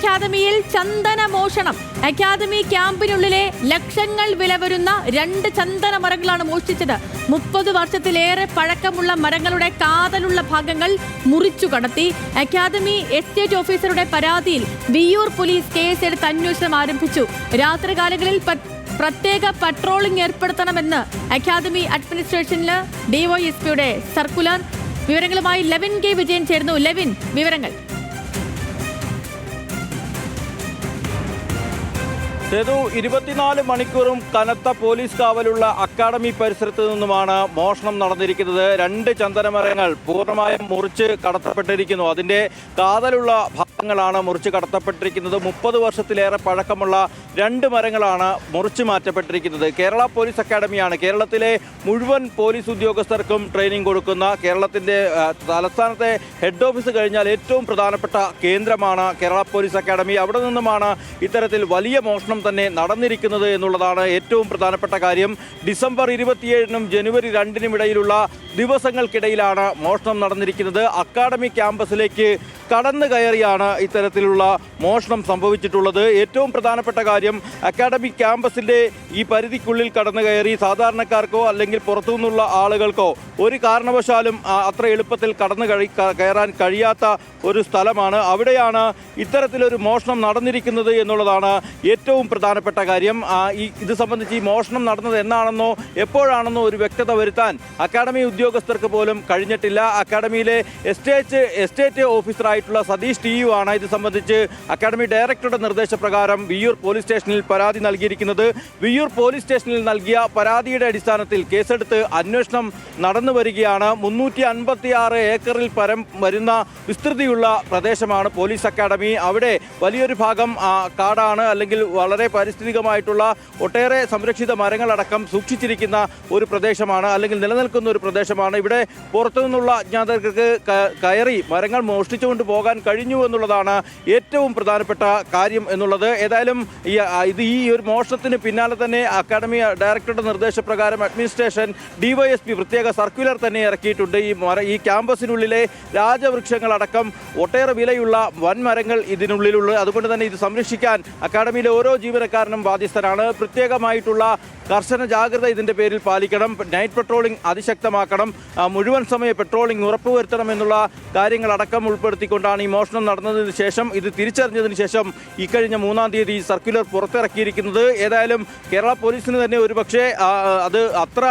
അക്കാദമിയിൽ ചന്ദന മോഷണം. അക്കാദമി ക്യാമ്പിനുള്ളിലെ ലക്ഷങ്ങൾ വില വരുന്ന 2 ചന്ദന മരങ്ങളാണ് മോഷ്ടിച്ചത്. 30 വർഷത്തിലേറെ പഴക്കമുള്ള മരങ്ങളുടെ കാതലുള്ള ഭാഗങ്ങൾ മുറിച്ചു കടത്തി. അക്കാദമി എസ്റ്റേറ്റ് ഓഫീസറുടെ പരാതിയിൽ വിയ്യൂർ പോലീസ് കേസെടുത്ത് അന്വേഷണം ആരംഭിച്ചു. രാത്രികാലങ്ങളിൽ പ്രത്യേക പട്രോളിംഗ് ഏർപ്പെടുത്തണമെന്ന് അക്കാദമി അഡ്മിനിസ്ട്രേഷനിൽ ഡിവൈഎസ്പിയുടെ സർക്കുലർ. വിവരങ്ങളുമായി ലെവിൻ കെ വിജയൻ ചേർന്നു. ലെവിൻ, വിവരങ്ങൾ. 24 മണിക്കൂറും കനത്ത പോലീസ് കാവലുള്ള അക്കാദമി പരിസരത്ത് നിന്നുമാണ് മോഷണം നടന്നിരിക്കുന്നത്. 2 ചന്ദനമരങ്ങൾ പൂർണ്ണമായും മുറിച്ച് കടത്തപ്പെട്ടിരിക്കുന്നു. അതിൻ്റെ കാതലുള്ള ഭാഗങ്ങളാണ് മുറിച്ച് കടത്തപ്പെട്ടിരിക്കുന്നത്. 30 വർഷത്തിലേറെ പഴക്കമുള്ള 2 മരങ്ങളാണ് മുറിച്ച് മാറ്റപ്പെട്ടിരിക്കുന്നത്. കേരള പോലീസ് അക്കാദമിയാണ് കേരളത്തിലെ മുഴുവൻ പോലീസ് ഉദ്യോഗസ്ഥർക്കും ട്രെയിനിങ് കൊടുക്കുന്ന, കേരളത്തിൻ്റെ തലസ്ഥാനത്തെ ഹെഡ് ഓഫീസ് കഴിഞ്ഞാൽ ഏറ്റവും പ്രധാനപ്പെട്ട കേന്ദ്രമാണ് കേരള പോലീസ് അക്കാദമി. അവിടെ നിന്നുമാണ് ഇത്തരത്തിൽ വലിയ മോഷണം തന്നെ നടന്നിരിക്കുന്നത് എന്നുള്ളതാണ് ഏറ്റവും പ്രധാനപ്പെട്ട കാര്യം. ഡിസംബർ 27-നും ജനുവരി 2-നും ഇടയിലുള്ള ദിവസങ്ങൾക്കിടയിലാണ് മോഷണം നടന്നിരിക്കുന്നത്. അക്കാദമി ക്യാമ്പസിലേക്ക് കടന്നു കയറിയാണ് ഇത്തരത്തിലുള്ള മോഷണം സംഭവിച്ചിട്ടുള്ളത്. ഏറ്റവും പ്രധാനപ്പെട്ട കാര്യം, അക്കാദമി ക്യാമ്പസിൻ്റെ ഈ പരിധിക്കുള്ളിൽ കടന്നു കയറി സാധാരണക്കാർക്കോ അല്ലെങ്കിൽ പുറത്തുനിന്നുള്ള ആളുകൾക്കോ ഒരു കാരണവശാലും അത്ര എളുപ്പത്തിൽ കടന്നു കയറാൻ കഴിയാത്ത ഒരു സ്ഥലമാണ്. അവിടെയാണ് ഇത്തരത്തിലൊരു മോഷണം നടന്നിരിക്കുന്നത് എന്നുള്ളതാണ് ഏറ്റവും പ്രധാനപ്പെട്ട കാര്യം. ഇത് സംബന്ധിച്ച് ഈ മോഷണം നടന്നത് എന്നാണെന്നോ എപ്പോഴാണെന്നോ ഒരു വ്യക്തത വരുത്താൻ അക്കാദമി ഉദ്യോഗസ്ഥർക്ക് പോലും കഴിഞ്ഞിട്ടില്ല. അക്കാദമിയിലെ എസ്റ്റേറ്റ് ഓഫീസറായിട്ടുള്ള സതീഷ് ടി യു ആണ് ഇത് സംബന്ധിച്ച് അക്കാദമി ഡയറക്ടറുടെ നിർദ്ദേശപ്രകാരം വിയ്യൂർ പോലീസ് സ്റ്റേഷനിൽ പരാതി നൽകിയിരിക്കുന്നത്. വിയ്യൂർ പോലീസ് സ്റ്റേഷനിൽ നൽകിയ പരാതിയുടെ അടിസ്ഥാനത്തിൽ കേസെടുത്ത് അന്വേഷണം നടന്നു വരികയാണ്. 356 ഏക്കറിൽ പരം വരുന്ന വിസ്തൃതിയുള്ള പ്രദേശമാണ് പോലീസ് അക്കാദമി. അവിടെ വലിയൊരു ഭാഗം കാടാണ്, അല്ലെങ്കിൽ വളരെ പാരിസ്ഥിതികമായിട്ടുള്ള ഒട്ടേറെ സംരക്ഷിത മരങ്ങളടക്കം സൂക്ഷിച്ചിരിക്കുന്ന ഒരു പ്രദേശമാണ്, അല്ലെങ്കിൽ നിലനിൽക്കുന്ന ഒരു പ്രദേശമാണ്. ഇവിടെ പുറത്തുനിന്നുള്ള അജ്ഞാതർക്ക് കയറി മരങ്ങൾ മോഷ്ടിച്ചുകൊണ്ട് പോകാൻ കഴിഞ്ഞു എന്നുള്ളതാണ് ഏറ്റവും പ്രധാനപ്പെട്ട കാര്യം എന്നുള്ളത്. ഏതായാലും ഈ ഒരു മോഷണത്തിന് പിന്നാലെ തന്നെ അക്കാദമി ഡയറക്ടറുടെ നിർദ്ദേശപ്രകാരം അഡ്മിനിസ്ട്രേഷൻ ഡിവൈഎസ്പി പ്രത്യേക സർക്കുലർ തന്നെ ഇറക്കിയിട്ടുണ്ട്. ഈ ക്യാമ്പസിനുള്ളിലെ രാജവൃക്ഷങ്ങളടക്കം ഒട്ടേറെ വിലയുള്ള വൻമരങ്ങൾ ഇതിനുള്ളിലുള്ള, അതുകൊണ്ട് തന്നെ ഇത് സംരക്ഷിക്കാൻ അക്കാദമിയിലെ ഓരോ ജീവനക്കാരനും ബാധ്യസ്ഥരാണ്. പ്രത്യേകമായിട്ടുള്ള കർശന ജാഗ്രത ഇതിൻ്റെ പേരിൽ പാലിക്കണം. നൈറ്റ് പെട്രോളിംഗ് അതിശക്തമാക്കണം. മുഴുവൻ സമയ പെട്രോളിംഗ് ഉറപ്പുവരുത്തണം എന്നുള്ള കാര്യങ്ങളടക്കം ഉൾപ്പെടുത്തിക്കൊണ്ടാണ് ഈ മോഷണം നടന്നതിന് ശേഷം, ഇത് തിരിച്ചറിഞ്ഞതിന് ശേഷം ഇക്കഴിഞ്ഞ 3-ാം തീയതി സർക്കുലർ പുറത്തിറക്കിയിരിക്കുന്നത്. ഏതായാലും കേരള പോലീസിന് തന്നെ ഒരുപക്ഷെ അത് അത്ര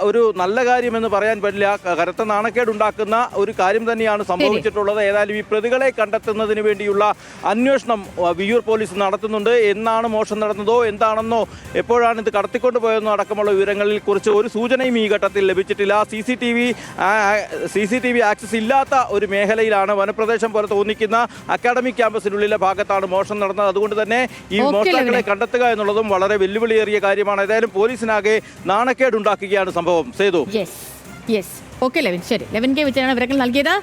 ഒരു നല്ല കാര്യമെന്ന് പറയാൻ പറ്റില്ല. കനത്ത നാണക്കേടുണ്ടാക്കുന്ന ഒരു കാര്യം തന്നെയാണ് സംഭവിച്ചിട്ടുള്ളത്. ഏതായാലും ഈ പ്രതികളെ കണ്ടെത്തുന്നതിന് വേണ്ടിയുള്ള അന്വേഷണം വിയ്യൂർ പോലീസ് നടത്തുന്നുണ്ട്. എന്നാണ് മോഷണം നടന്നതോ എന്താണെന്നോ എപ്പോഴാണ് ഇത് കടത്തിക്കൊണ്ട് പോയെന്നോ അടക്കമുള്ള വിവരങ്ങളിൽ കുറിച്ച് ഒരു സൂചനയും ഈ ഘട്ടത്തിൽ ലഭിച്ചിട്ടില്ല. CCTV ആക്സസ് ഇല്ലാത്ത ഒരു മേഖലയിലാണ്, വനപ്രദേശം പോലെ തോന്നിക്കുന്ന അക്കാദമിക് ക്യാമ്പസിനുള്ളിലെ ഭാഗത്താണ് മോഷണം നടന്നത്. അതുകൊണ്ട് തന്നെ ഈ മോഷ്ടാക്കളെ കണ്ടെത്തുക എന്നുള്ളതും വളരെ വെല്ലുവിളിയേറിയ കാര്യമാണ്. ഏതായാലും പോലീസിനാകെ നാണക്കേടുണ്ടാക്കുകയാണ് സംഭവം. സേതു. ഓക്കെ ലെവിൻ, ശരി. ലെവിൻ കെ വിജയനാണ് വിവരങ്ങൾ നൽകിയത്.